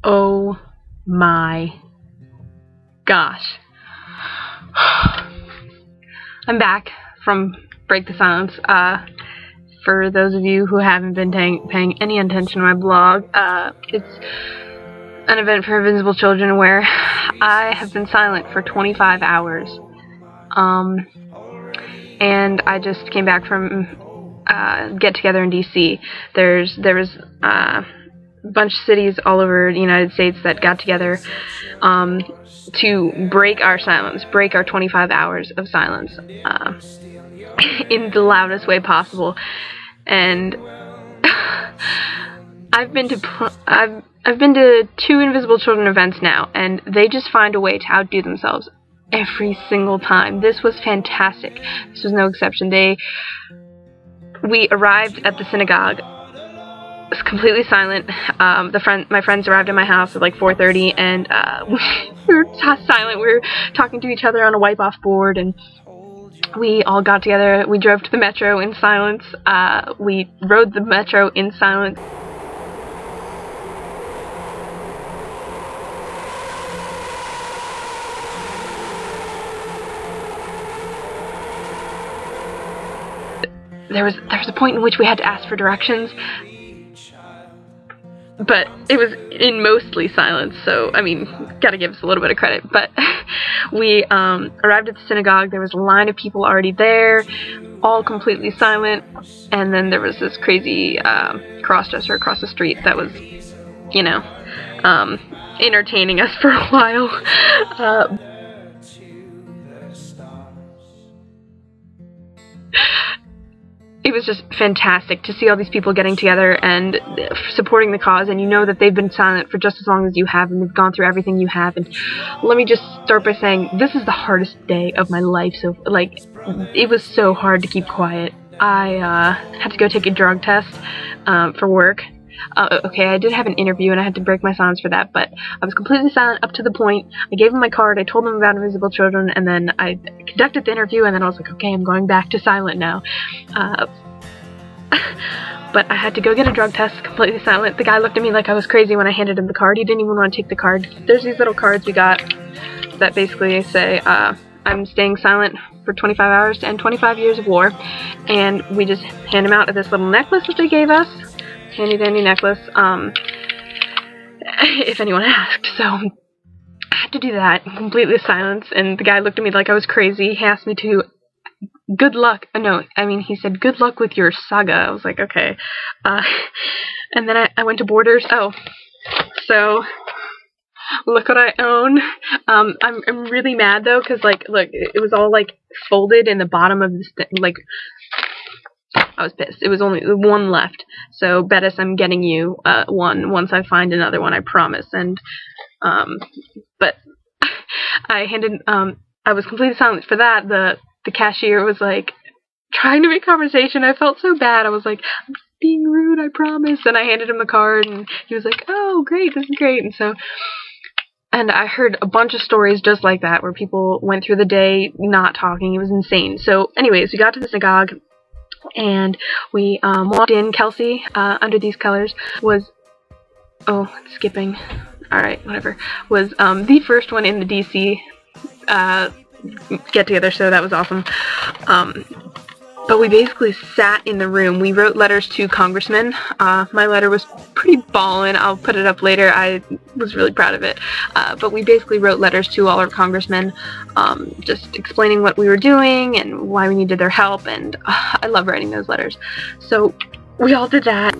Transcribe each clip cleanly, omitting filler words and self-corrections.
Oh my gosh. I'm back from Break the Silence. For those of you who haven't been paying any attention to my blog, it's an event for invisible children where I have been silent for 25 hours. And I just came back from get together in DC. There was a bunch of cities all over the United States that got together to break our silence, break our 25 hours of silence in the loudest way possible. And I've been to 2 Invisible Children events now, and they just find a way to outdo themselves every single time. This was fantastic. This was no exception. We arrived at the synagogue. It was completely silent. My friends arrived at my house at like 4:30, and we were silent. We were talking to each other on a wipe-off board, and we all got together. We drove to the metro in silence. We rode the metro in silence. There was a point in which we had to ask for directions, but it was in mostly silence, so, I mean, gotta give us a little bit of credit. But we arrived at the synagogue. There was a line of people already there, all completely silent, and then there was this crazy crossdresser across the street that was, you know, entertaining us for a while. It was just fantastic to see all these people getting together and supporting the cause, and you know that they've been silent for just as long as you have, and they've gone through everything you have. And let me just start by saying, this is the hardest day of my life. So, like, it was so hard to keep quiet. I had to go take a drug test for work. Okay, I did have an interview and I had to break my silence for that, but I was completely silent up to the point. I gave them my card, I told them about Invisible Children, and then I conducted the interview, and then I was like, okay, I'm going back to silent now. But I had to go get a drug test, completely silent. The guy looked at me like I was crazy when I handed him the card. He didn't even want to take the card. There's these little cards we got that basically say, I'm staying silent for 25 hours and 25 years of war, and we just hand them out at this little necklace that they gave us. Handy dandy necklace, if anyone asked. So I had to do that in complete silence, and the guy looked at me like I was crazy. He asked me to, good luck, he said, good luck with your saga. I was like, okay. And then I went to Borders. Oh, so look what I own. I'm really mad though, because like, look, it was all like folded in the bottom of this thing, like, I was pissed. It was only one left. So, Bettis, I'm getting you one once I find another one, I promise. And, but I was completely silent for that. The cashier was like trying to make conversation. I felt so bad. I was like, I'm being rude, I promise. And I handed him the card, and he was like, oh, great, this is great. And I heard a bunch of stories just like that, where people went through the day not talking. It was insane. So, anyways, we got to the synagogue, and we walked in. Kelsey, under these colors, was, oh, it's skipping, alright, whatever, was the first one in the DC get together, so that was awesome. But we basically sat in the room. We wrote letters to congressmen. My letter was pretty ballin'. I'll put it up later. I was really proud of it. But we basically wrote letters to all our congressmen, just explaining what we were doing and why we needed their help, and I love writing those letters. So we all did that.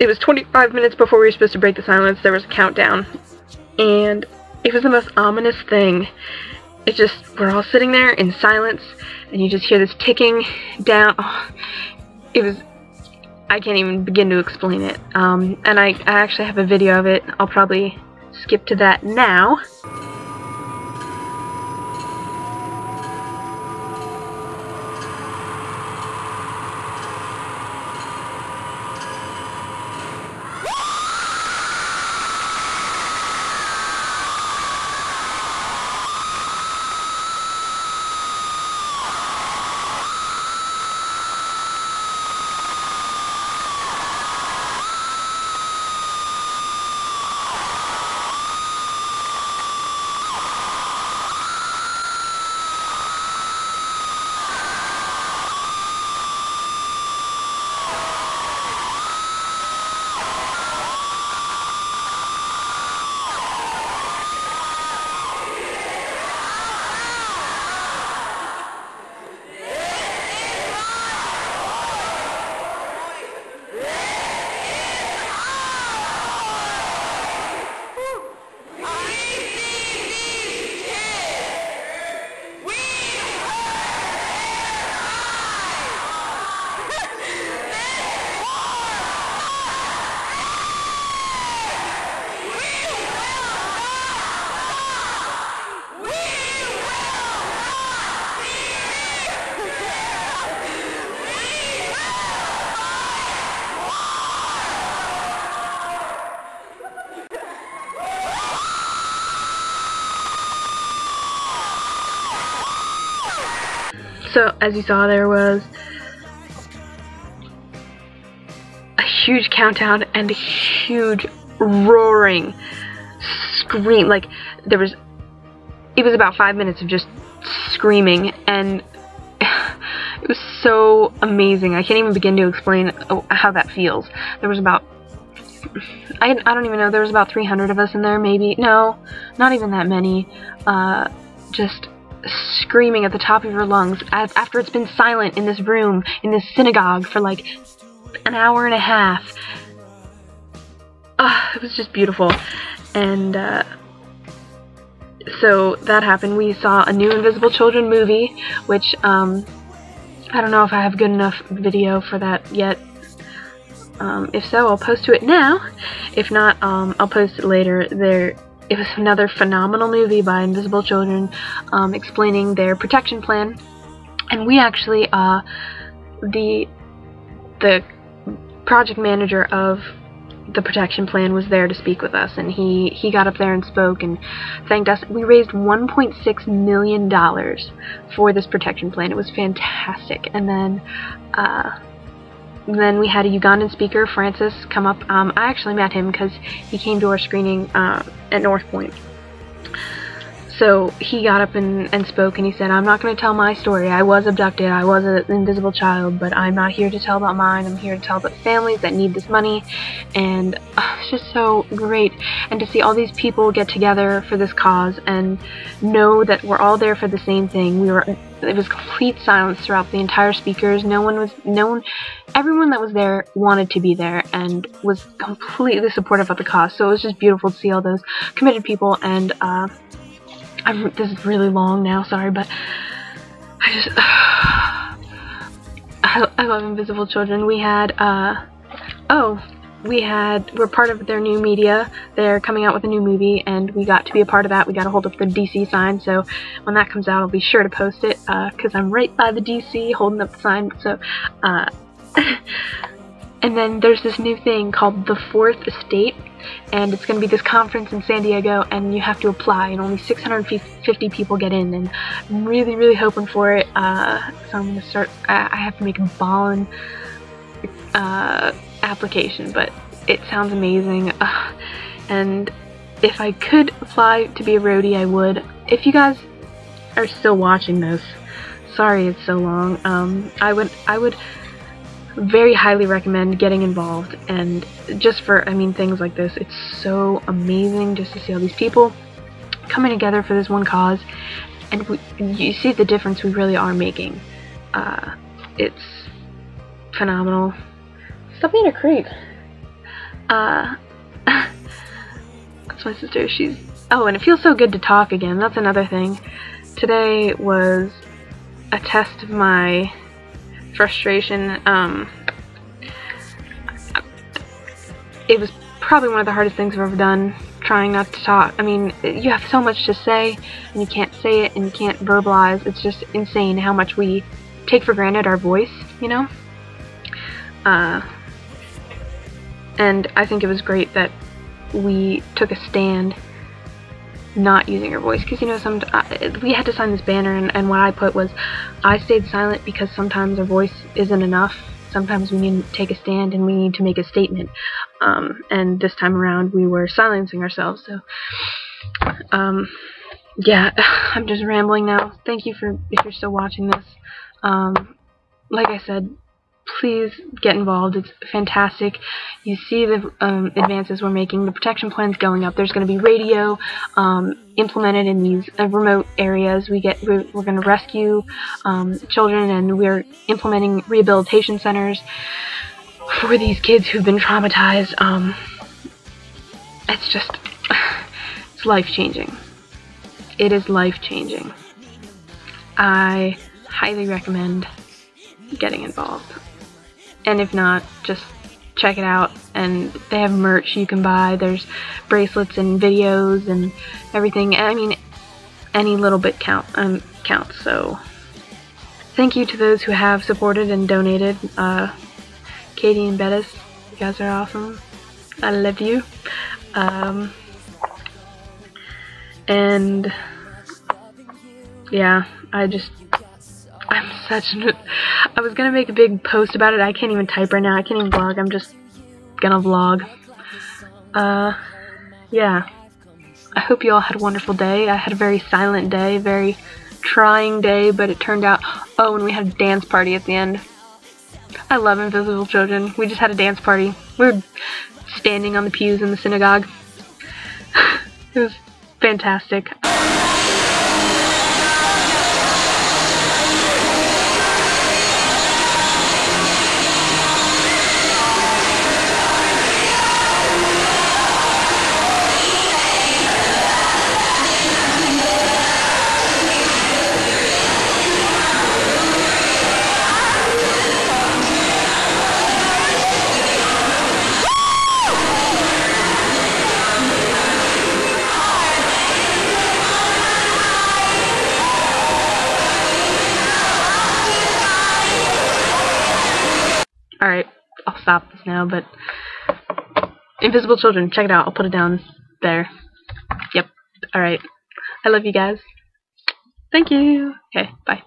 It was 25 minutes before we were supposed to break the silence. There was a countdown, and it was the most ominous thing. It just, we're all sitting there in silence, and you just hear this ticking down. Oh, it was, I can't even begin to explain it. And I actually have a video of it. I'll probably skip to that now. So, as you saw, there was a huge countdown and a huge roaring scream. Like, it was about 5 minutes of just screaming, and it was so amazing. I can't even begin to explain how that feels. There was about, I don't even know, there was about 300 of us in there, maybe. No, not even that many. Just screaming at the top of your lungs after it's been silent in this room, in this synagogue, for like an hour and a half. It was just beautiful. And so that happened. We saw a new Invisible Children movie, which I don't know if I have good enough video for that yet. If so, I'll post to it now. If not, I'll post it later. It was another phenomenal movie by Invisible Children, explaining their protection plan. And we actually, the project manager of the protection plan was there to speak with us, and he got up there and spoke and thanked us. We raised $1.6 million for this protection plan. It was fantastic. And then we had a Ugandan speaker, Francis, come up. I actually met him because he came to our screening at North Point. So he got up and spoke, and he said, "I'm not going to tell my story. I was abducted. I was an invisible child, but I'm not here to tell about mine. I'm here to tell about families that need this money." And it's just so great. And to see all these people get together for this cause and know that we're all there for the same thing. It was complete silence throughout the entire speakers. Everyone that was there wanted to be there and was completely supportive of the cause. So it was just beautiful to see all those committed people. And this is really long now, sorry, but I love Invisible Children. We had, we're part of their new media. They're coming out with a new movie, and we got to be a part of that. We got to hold up the DC sign, so when that comes out, I'll be sure to post it, because I'm right by the DC holding up the sign, so, and then there's this new thing called the Fourth Estate, and it's going to be this conference in San Diego, and you have to apply, and only 650 people get in, and I'm really, really hoping for it. So I'm going to start, I have to make a ballin' application, but it sounds amazing, and if I could apply to be a roadie, I would. If you guys are still watching this, sorry it's so long, I would very highly recommend getting involved, and just for, things like this, it's so amazing just to see all these people coming together for this one cause, and you see the difference we really are making. It's phenomenal. Stop being a creep. That's my sister. And it feels so good to talk again. That's another thing. Today was a test of my frustration. It was probably one of the hardest things I've ever done, trying not to talk. You have so much to say, and you can't say it, and you can't verbalize. It's just insane how much we take for granted our voice, you know? And I think it was great that we took a stand not using our voice, because we had to sign this banner, and what I put was, I stayed silent because sometimes our voice isn't enough. Sometimes we need to take a stand and we need to make a statement, and this time around we were silencing ourselves. So yeah, I'm just rambling now. Thank you if you're still watching this. Like I said, please get involved. It's fantastic. You see the advances we're making. The protection plan's going up. There's going to be radio implemented in these remote areas. We're going to rescue children, and we're implementing rehabilitation centers for these kids who've been traumatized. It's life-changing. It is life-changing. I highly recommend getting involved. And if not, just check it out, and they have merch you can buy. There's bracelets and videos and everything. Any little bit counts. So thank you to those who have supported and donated. Katie and Bettis, you guys are awesome. I love you. And yeah, I'm such an... I was gonna make a big post about it. I can't even type right now. I can't even vlog. I'm just gonna vlog. Yeah. I hope you all had a wonderful day. I had a very silent day, very trying day, but it turned out... Oh, and we had a dance party at the end. I love Invisible Children. We just had a dance party. We were standing on the pews in the synagogue. It was fantastic. Alright, I'll stop this now, but Invisible Children, check it out. I'll put it down there. Yep. Alright. I love you guys. Thank you. Okay, bye.